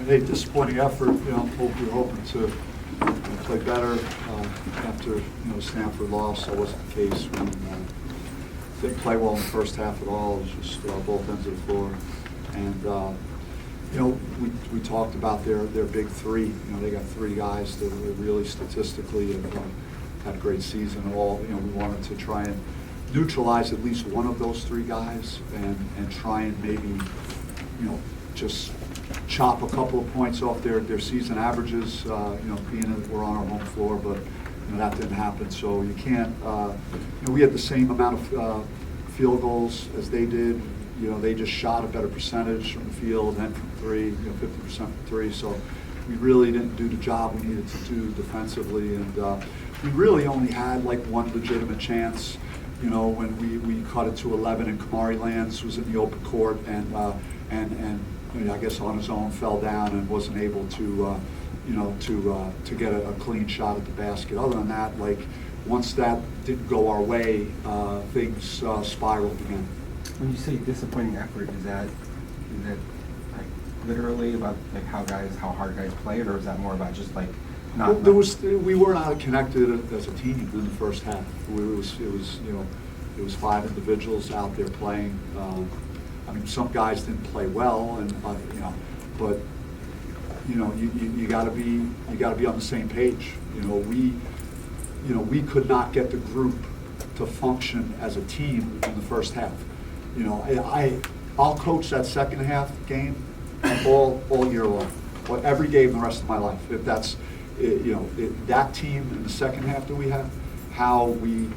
Hey, disappointing effort. We're hoping to play better after Stanford lost. That wasn't the case. We didn't play well in the first half at all. It was just both ends of the floor. And we talked about their big three. They got three guys that really statistically have had a great season. We wanted to try and neutralize at least one of those three guys and try and maybe just chop a couple of points off their season averages, being that we're on our home floor, but that didn't happen. So you can't, we had the same amount of field goals as they did. They just shot a better percentage from the field and from three, 50% from three. So we really didn't do the job we needed to do defensively. And we really only had like one legitimate chance, when we cut it to 11 and Kamari Lands was in the open court and I guess on his own fell down and wasn't able to get a clean shot at the basket. Other than that, once that didn't go our way, things spiraled again. When you say disappointing effort, is that like literally about how hard guys played, or is that more about just not? Well, we were not connected as a team in the first half. It was five individuals out there playing. Some guys didn't play well, but you got to be on the same page. We could not get the group to function as a team in the first half. I'll coach that second half game all year long, or every game the rest of my life. If that's that team in the second half that we have, how we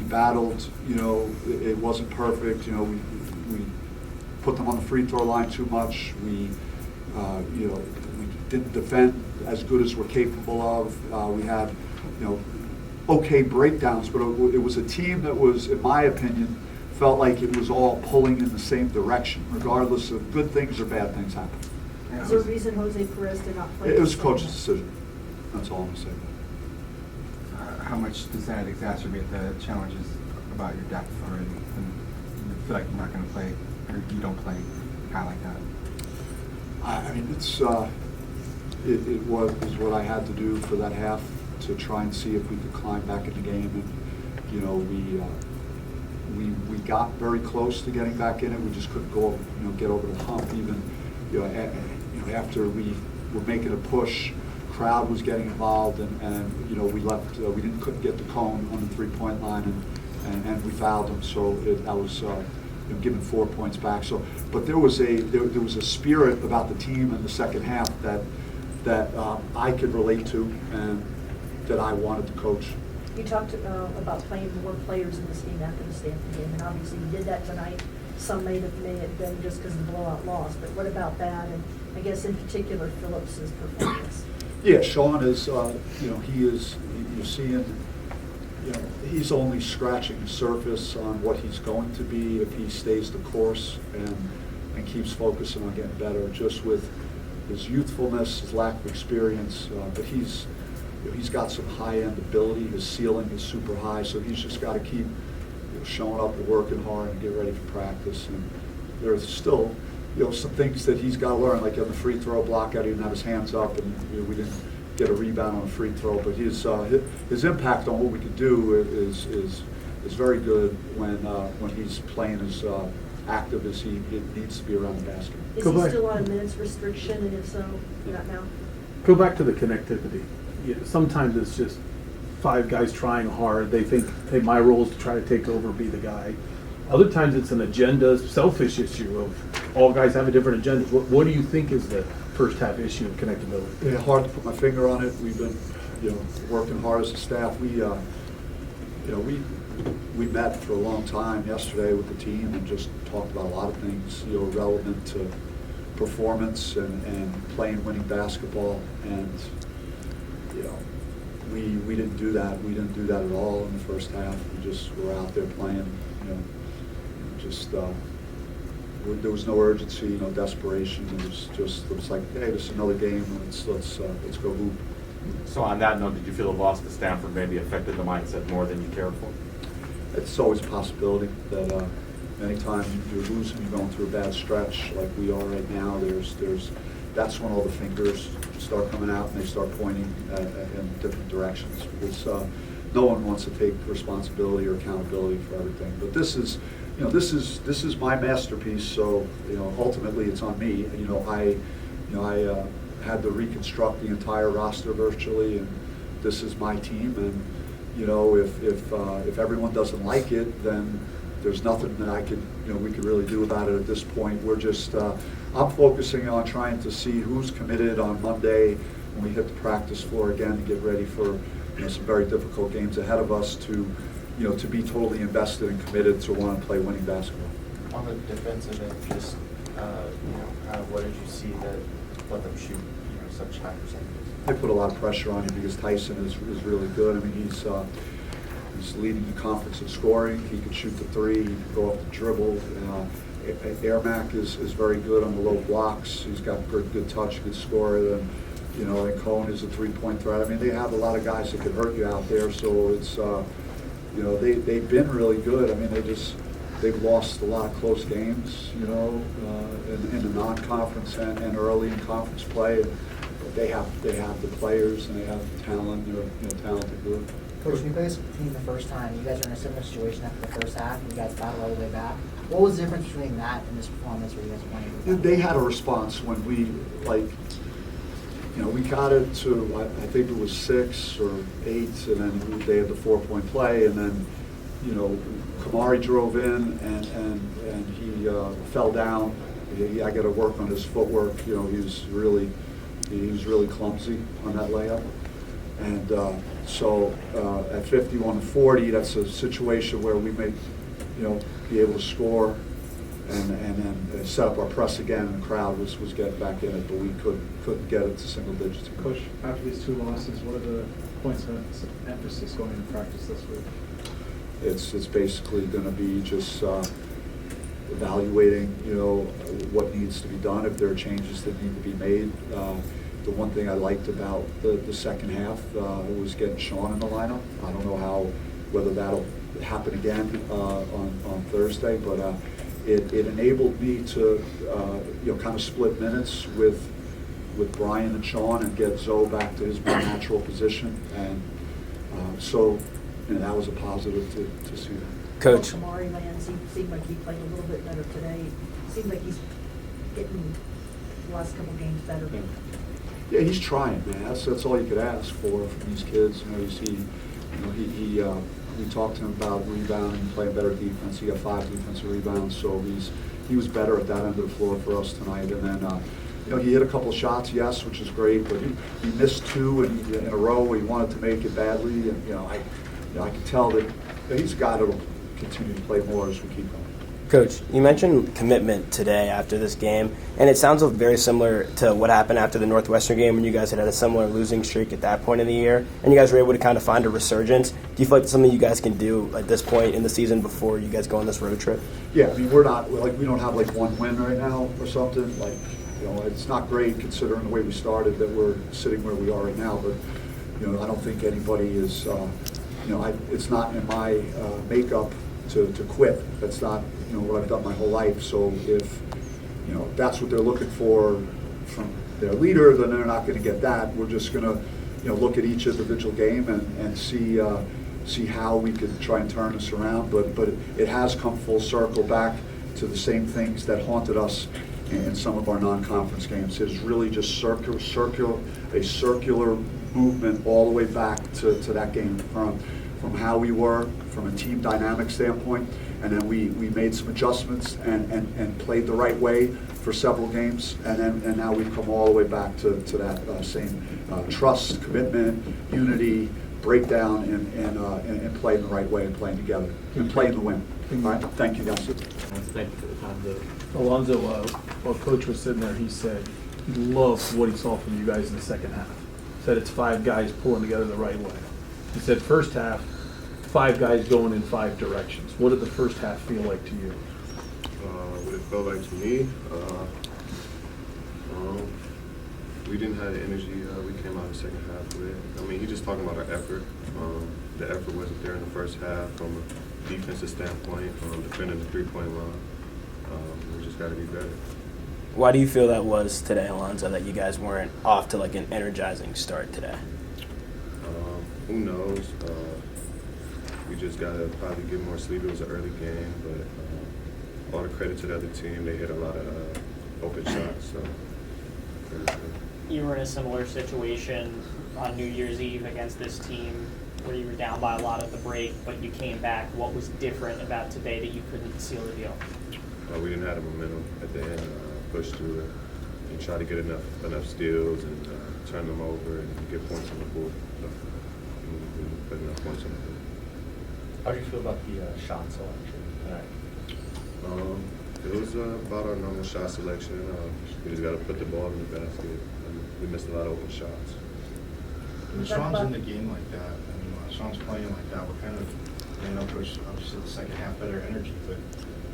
battled. It wasn't perfect. We put them on the free throw line too much. We didn't defend as good as we're capable of. We had okay breakdowns, but it was a team that was, in my opinion, felt like it was all pulling in the same direction, regardless of good things or bad things happen. Is there a reason Jose Perez did not play? It was coach's decision. That's all I'm going to say. How much does that exacerbate the challenges about your depth already? And you feel like you're not going to play, or you don't play a guy like that? It was what I had to do for that half to try and see if we could climb back in the game. And we got very close to getting back in it. We just couldn't get over the hump. Even after we were making a push, crowd was getting involved, and we left. We couldn't get the cone on the 3-point line, and we fouled them. So that was giving 4 points back. So, but there was a spirit about the team in the second half that I could relate to and that I wanted to coach. You talked about playing more players in this game after the Stanford game, and obviously you did that tonight. Some may have been just because of the blowout loss, but what about that? And I guess in particular, Phillips's performance. Yeah, Sean is. He is. You're seeing. He's only scratching the surface on what he's going to be if he stays the course and keeps focusing on getting better. Just with his youthfulness, his lack of experience, but he's got some high-end ability. His ceiling is super high, so he's just got to keep showing up and working hard and get ready for practice. And there's still some things that he's got to learn, like on the free throw block out, he didn't have his hands up, and we didn't get a rebound on a free throw. But his impact on what we can do is very good when he's playing as active as he needs to be around the basket. Is he still on a minutes restriction, and if so, not now? Go back to the connectivity. Sometimes it's just five guys trying hard. They think, hey, my role is to try to take over, be the guy. Other times it's an agenda, selfish issue of all guys have a different agenda. What do you think is the first half issue of connectability? Yeah, hard to put my finger on it. We've been, working hard as a staff. We met for a long time yesterday with the team and just talked about a lot of things, relevant to performance and playing winning basketball. And we didn't do that. We didn't do that at all in the first half. We just were out there playing. There was no urgency, no desperation. It was like, hey, this is another game. Let's go hoop. So on that note, did you feel the loss to Stanford maybe affected the mindset more than you cared for? It's always a possibility that anytime you're losing, you're going through a bad stretch like we are right now. There's that's when all the fingers start coming out and they start pointing in different directions. Because no one wants to take responsibility or accountability for everything. But this is, this is my masterpiece. So, ultimately it's on me. I had to reconstruct the entire roster virtually, and this is my team. And if everyone doesn't like it, then there's nothing that we could really do about it at this point. We're just, I'm focusing on trying to see who's committed on Monday when we hit the practice floor again to get ready for some very difficult games ahead of us to be totally invested and committed to want to play winning basketball. On the defensive end, just what did you see that let them shoot such high percentages? They put a lot of pressure on him because Tyson is really good. I mean, he's leading the conference in scoring. He can shoot the three. He can go up the dribble. Ermac is very good on the low blocks. He's got good touch, good scorer. And Cone is a three-point threat. I mean, they have a lot of guys that can hurt you out there. So it's they've been really good. I mean, they've lost a lot of close games. In the non-conference and early in conference play. They have the players and they have the talent. They're a talented group. Coach, when you played this team the first time, you guys are in a similar situation after the first half, and you guys battled all the way back. What was the difference between that and this performance where you guys won? They had a response when we we got it to, I think it was 6 or 8, and then they had the 4-point play, and then, Kamari drove in and he fell down. I got to work on his footwork. He was really clumsy on that layup. And so at 51-40, that's a situation where we may, be able to score and set up our press again, and the crowd was getting back in it, but we couldn't get it to single digits. Coach, after these 2 losses, what are the points of emphasis going into practice this week? It's basically going to be just evaluating, what needs to be done, if there are changes that need to be made. The one thing I liked about the second half was getting Sean in the lineup. I don't know whether that'll happen again on Thursday, but it enabled me to kind of split minutes with Brian and Sean and get Zoe back to his more natural position, and so that was a positive to see that. Coach. Kamari Land seemed like he played a little bit better today. Seemed like he's getting the last couple games better. Yeah, he's trying, man. That's all you could ask for from these kids. We talked to him about rebounding, playing better defense. He got 5 defensive rebounds, so he was better at that end of the floor for us tonight. And then, he hit a couple shots, yes, which is great, but he missed 2 in a row. He wanted to make it badly, and I can tell that he's a guy that'll continue to play more as we keep going. Coach, you mentioned commitment today after this game, and it sounds very similar to what happened after the Northwestern game when you guys had a similar losing streak at that point of the year, and you guys were able to kind of find a resurgence. Do you feel like it's something you guys can do at this point in the season before you guys go on this road trip? Yeah, I mean, we don't have one win right now or something. It's not great considering the way we started that we're sitting where we are right now, but, I don't think anybody is, it's not in my makeup to quit. That's not what I've done my whole life. So if that's what they're looking for from their leader, then they're not going to get that. We're just going to look at each individual game and see how we could try and turn this around. But it has come full circle back to the same things that haunted us in some of our non-conference games. It is really just a circular movement all the way back to that game from how we were from a team dynamic standpoint, and then we made some adjustments and played the right way for several games, and now we've come all the way back to that same trust, commitment, unity, breakdown, and playing the right way and playing together and playing the win. All right, thank you guys. Thank you for the time. Alonzo, while Coach was sitting there, he said he loved what he saw from you guys in the second half. Said it's 5 guys pulling together the right way. He said first half, 5 guys going in 5 directions. What did the first half feel like to you? What it felt like to me, we didn't have the energy we came out in the second half with. I mean, he's just talking about our effort. The effort wasn't there in the first half from a defensive standpoint, defending the 3-point line. We just got to be better. Why do you feel that was today, Alonzo, that you guys weren't off to like an energizing start today? Who knows? We just gotta probably get more sleep. It was an early game, but all the credit to the other team. They hit a lot of open shots, so very good. You were in a similar situation on New Year's Eve against this team where you were down by a lot at the break, but you came back. What was different about today that you couldn't seal the deal? We didn't have the momentum at the end. Push through it and try to get enough steals and turn them over and get points on the board. So, we put enough points on the board. How do you feel about the shot selection tonight? It was about our normal shot selection. We just got to put the ball in the basket. We missed a lot of open shots. When Sean's in the game like that, I mean, when Sean's playing like that, what kind of, I know Coach, obviously the second half better energy, but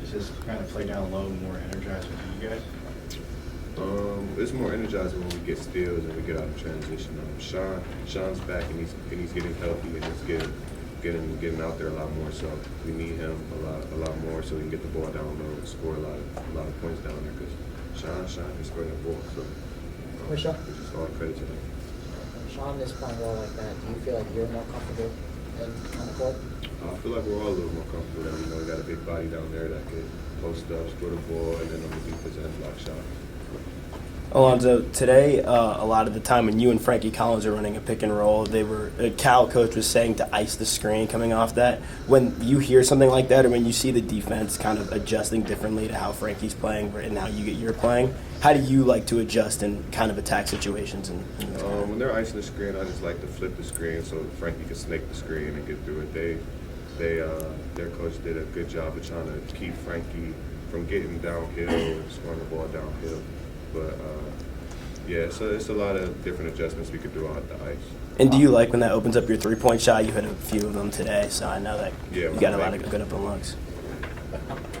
is this kind of play down low more energizing to you guys? It's more energizing when we get steals and we get out of transition. Sean's back and he's getting healthy and he's getting out there a lot more. So we need him a lot more so we can get the ball down low and score a lot of points down there because Sean can score that ball. So Where's Sean? just all credit to him. Sean is playing well like that. Do you feel like you're more comfortable on the court? I feel like we're all a little more comfortable that we got a big body down there that can post up, score the ball, and then on the defense end block shots. Alonzo, today, a lot of the time when you and Frankie Collins are running a pick and roll, Cal coach was saying to ice the screen coming off that. When you hear something like that, or when you see the defense kind of adjusting differently to how Frankie's playing and how you're playing, how do you like to adjust and kind of attack situations? When they're icing the screen, I just like to flip the screen so Frankie can snake the screen and get through it. Their coach did a good job of trying to keep Frankie from getting downhill and scoring the ball downhill. But, yeah, so it's a lot of different adjustments we could do on the ice. And do you like when that opens up your three-point shot? You hit a few of them today, so I know that you got a lot of good open looks.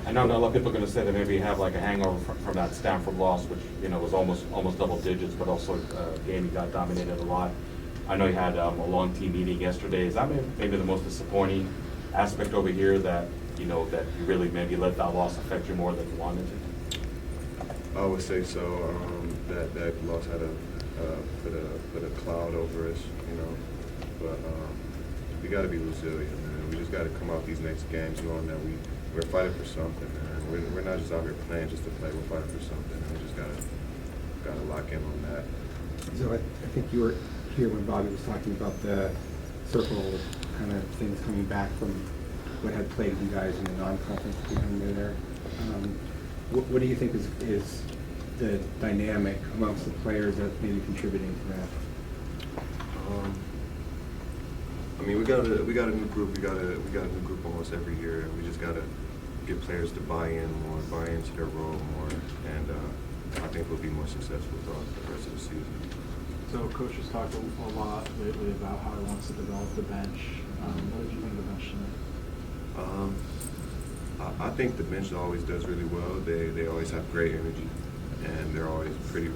I know a lot of people are going to say that maybe you have like a hangover from that Stanford loss, which was almost double digits, but also a game you got dominated a lot. I know you had a long team meeting yesterday. Is that maybe the most disappointing aspect over here that that you really maybe let that loss affect you more than you wanted to? I would say so. That loss had put a cloud over us, But we got to be resilient, man. We just got to come out these next games knowing that we're fighting for something, man. We're not just out here playing just to play. We're fighting for something. And we just gotta lock in on that. So I think you were here when Bobby was talking about the circle kind of things coming back from what had plagued you guys in the non-conference being there. What do you think is the dynamic amongst the players that may be contributing to that? I mean, we got a new group. We got a new group almost every year, and we just gotta get players to buy into their role more, and I think we'll be more successful throughout the rest of the season. So Coach has talked a lot lately about how he wants to develop the bench. What did you think of the bench tonight? I think the bench always does really well. They always have great energy, and they're always pretty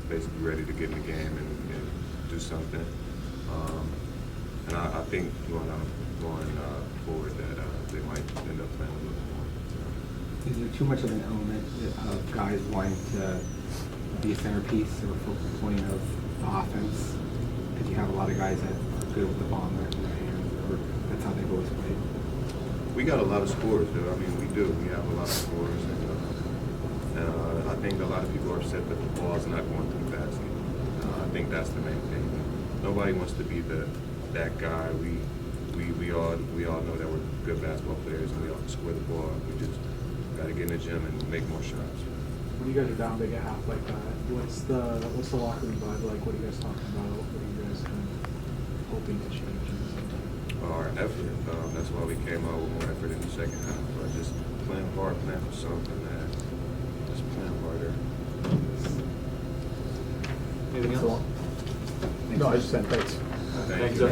basically ready to get in the game and do something. And I think going forward that they might end up playing a little more. Is there too much of an element of guys wanting to be a centerpiece or a focal point of the offense? Because you have a lot of guys that are good with the ball in their hands, or that's how they've always played. We got a lot of scorers, though. I mean, we do. We have a lot of scorers, and I think a lot of people are upset that the ball is not going through the basket. I think that's the main thing. Nobody wants to be that guy. We all know that we're good basketball players, and we all score the ball. We just got to get in the gym and make more shots. When you guys are down big at half like that, what's the locker room vibe like? What are you guys talking about? What are you guys kind of hoping to change? Our effort. That's why we came out with more effort in the second half. But just playing hard, playing for something, man. Just playing harder. Anything else? No, I just said thanks. Thank you.